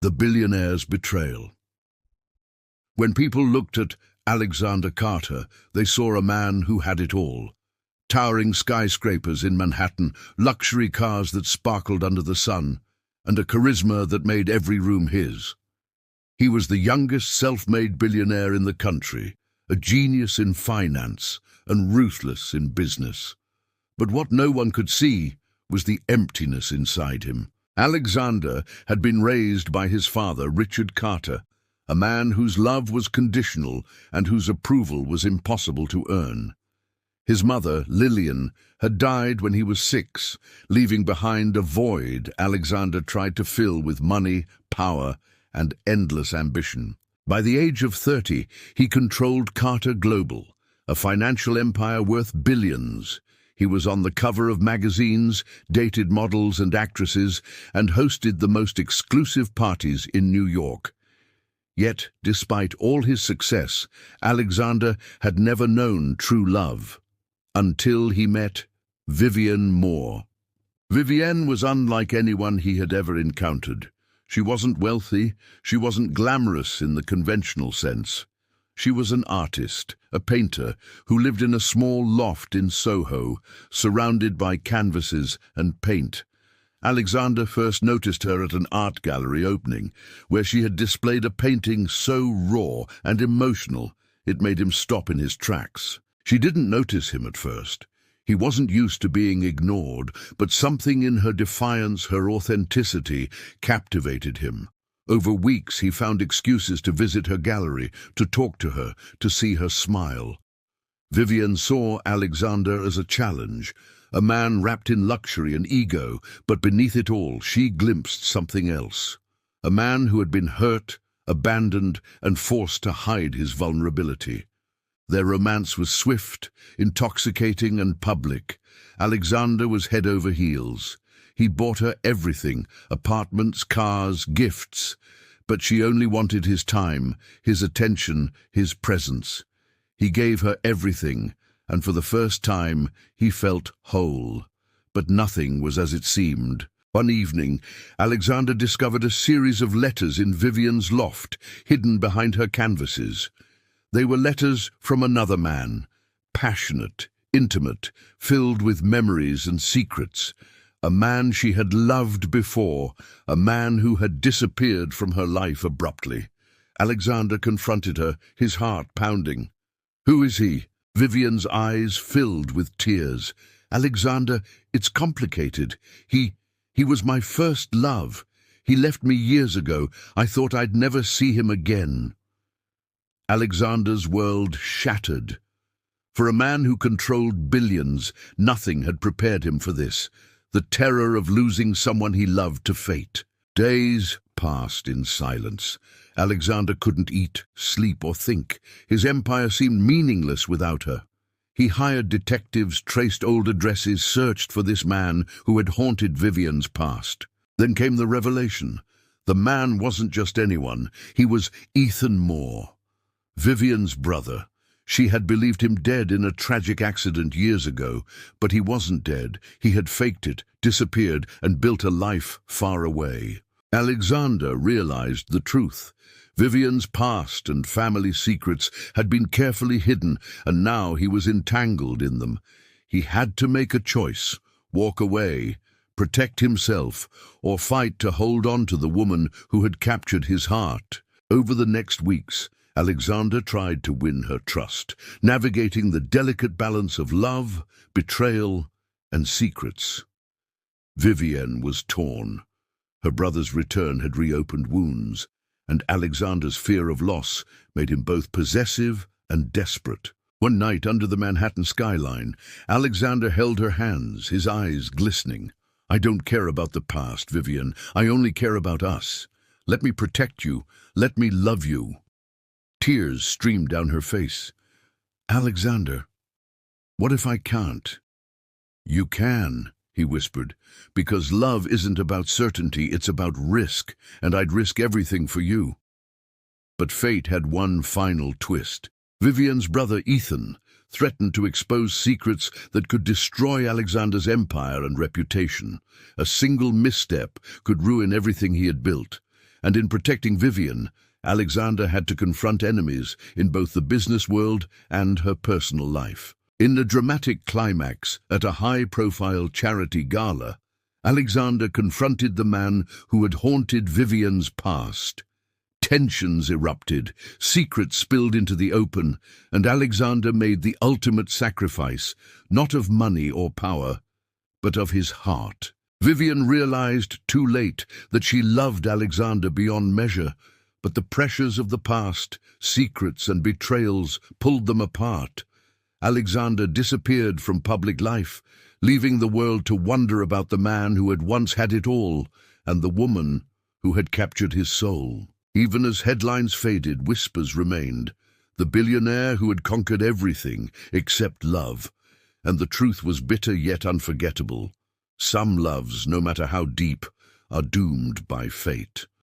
The billionaire's betrayal. When people looked at Alexander Carter, they saw a man who had it all. Towering skyscrapers in Manhattan, luxury cars that sparkled under the sun, and a charisma that made every room his. He was the youngest self-made billionaire in the country, a genius in finance and ruthless in business. But what no one could see was the emptiness inside him. Alexander had been raised by his father, Richard Carter, a man whose love was conditional and whose approval was impossible to earn. His mother, Lillian, had died when he was 6, leaving behind a void Alexander tried to fill with money, power, and endless ambition. By the age of 30, he controlled Carter Global, a financial empire worth billions. He was on the cover of magazines, dated models and actresses, and hosted the most exclusive parties in New York. Yet, despite all his success, Alexander had never known true love, until he met Vivienne Moore. Vivienne was unlike anyone he had ever encountered. She wasn't wealthy, she wasn't glamorous in the conventional sense. She was an artist, a painter, who lived in a small loft in Soho, surrounded by canvases and paint. Alexander first noticed her at an art gallery opening, where she had displayed a painting so raw and emotional it made him stop in his tracks. She didn't notice him at first. He wasn't used to being ignored, but something in her defiance, her authenticity, captivated him. Over weeks he found excuses to visit her gallery, to talk to her, to see her smile. Vivienne saw Alexander as a challenge, a man wrapped in luxury and ego, but beneath it all she glimpsed something else. A man who had been hurt, abandoned, and forced to hide his vulnerability. Their romance was swift, intoxicating, and public. Alexander was head over heels. He bought her everything, apartments, cars, gifts. But she only wanted his time, his attention, his presence. He gave her everything, and for the first time he felt whole. But nothing was as it seemed. One evening, Alexander discovered a series of letters in Vivienne's loft, hidden behind her canvases. They were letters from another man, passionate, intimate, filled with memories and secrets. A man she had loved before, a man who had disappeared from her life abruptly. Alexander confronted her, his heart pounding. "Who is he?" Vivienne's eyes filled with tears. "Alexander, it's complicated. He was my first love. He left me years ago. I thought I'd never see him again." Alexander's world shattered. For a man who controlled billions, nothing had prepared him for this. The terror of losing someone he loved to fate. Days passed in silence. Alexander couldn't eat, sleep, or think. His empire seemed meaningless without her. He hired detectives, traced old addresses, searched for this man who had haunted Vivienne's past. Then came the revelation. The man wasn't just anyone. He was Ethan Moore, Vivienne's brother. She had believed him dead in a tragic accident years ago, but he wasn't dead. He had faked it, disappeared, and built a life far away. Alexander realized the truth. Vivienne's past and family secrets had been carefully hidden, and now he was entangled in them. He had to make a choice: walk away, protect himself, or fight to hold on to the woman who had captured his heart. Over the next weeks, Alexander tried to win her trust, navigating the delicate balance of love, betrayal, and secrets. Vivienne was torn. Her brother's return had reopened wounds, and Alexander's fear of loss made him both possessive and desperate. One night, under the Manhattan skyline, Alexander held her hands, his eyes glistening. "I don't care about the past, Vivienne. I only care about us. Let me protect you. Let me love you." Tears streamed down her face. "Alexander, what if I can't?" "You can," he whispered, "because love isn't about certainty, it's about risk, and I'd risk everything for you." But fate had one final twist. Vivienne's brother Ethan threatened to expose secrets that could destroy Alexander's empire and reputation. A single misstep could ruin everything he had built. And in protecting Vivian, Alexander had to confront enemies in both the business world and her personal life. In the dramatic climax at a high-profile charity gala, Alexander confronted the man who had haunted Vivian's past. Tensions erupted, secrets spilled into the open, and Alexander made the ultimate sacrifice, not of money or power, but of his heart. Vivian realized too late that she loved Alexander beyond measure, but the pressures of the past, secrets and betrayals pulled them apart. Alexander disappeared from public life, leaving the world to wonder about the man who had once had it all and the woman who had captured his soul. Even as headlines faded, whispers remained. The billionaire who had conquered everything except love, and the truth was bitter yet unforgettable. Some loves, no matter how deep, are doomed by fate.